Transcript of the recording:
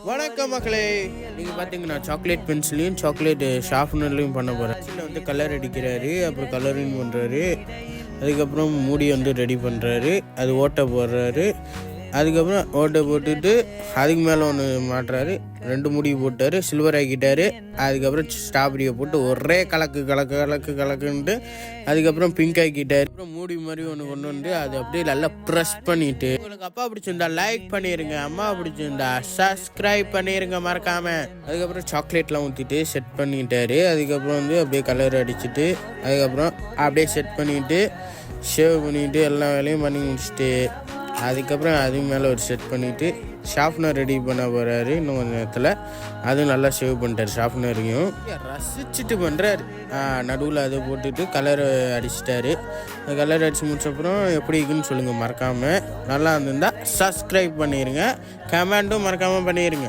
வணக்கம் மக்களே, நீங்கள் பார்த்தீங்கன்னா சாக்லேட் பென்சிலையும் சாக்லேட் ஷார்ப்னர்லையும் பண்ண போகிறேன். பென்சிலில் வந்து கலர் அடிக்கிறாரு, அப்புறம் கலரிங் பண்ணுறாரு, அதுக்கப்புறம் மூடி வந்து ரெடி பண்ணுறாரு, அது ஓட்டை போடுறாரு, அதுக்கப்புறம் ஓட்டை போட்டுட்டு அதுக்கு மேலே ஒன்று மாட்டுறாரு, 2 மூடி போட்டார், சில்வர் ஆக்கிட்டார், அதுக்கப்புறம் ஸ்ட்ராபெரியை போட்டு ஒரே கலக்குன்ட்டு அதுக்கப்புறம் பிங்க் ஆக்கிட்டார். அப்புறம் மூடி மாதிரி ஒன்று கொண்டு வந்து அது அப்படியே நல்லா ப்ரெஸ் பண்ணிட்டு, உங்களுக்கு அப்பா பிடிச்சிருந்தா லைக் பண்ணிடுங்க, அம்மா பிடிச்சிருந்தா சப்ஸ்கிரைப் பண்ணிடுங்க மறக்காம. அதுக்கப்புறம் சாக்லேட்லாம் ஊற்றிட்டு செட் பண்ணிட்டாரு. அதுக்கப்புறம் வந்து அப்படியே கலர் அடிச்சுட்டு அதுக்கப்புறம் அப்படியே செட் பண்ணிவிட்டு ஷேவ் பண்ணிவிட்டு எல்லா வேலையும் பண்ணி முடிச்சுட்டு அதுக்கப்புறம் அதுக்கு மேலே ஒரு செட் பண்ணிவிட்டு ஷார்ப்னர் ரெடி பண்ண போகிறாரு. இன்னும் கொஞ்சம் நேரத்தில் அதுவும் நல்லா ஷேவ் பண்ணிட்டார். ஷார்ப்னரையும் ரசிச்சுட்டு பண்ணுறாரு. நடுவில் அதை போட்டுட்டு கலர் அடிச்சிட்டாரு. கலர் அடித்து முடிச்சப்புறம் எப்படி இருக்குன்னு சொல்லுங்கள் மறக்காமல். நல்லா இருந்திருந்தால் சப்ஸ்கிரைப் பண்ணிடுங்க, கமெண்ட்டும் மறக்காமல் பண்ணிடுங்க.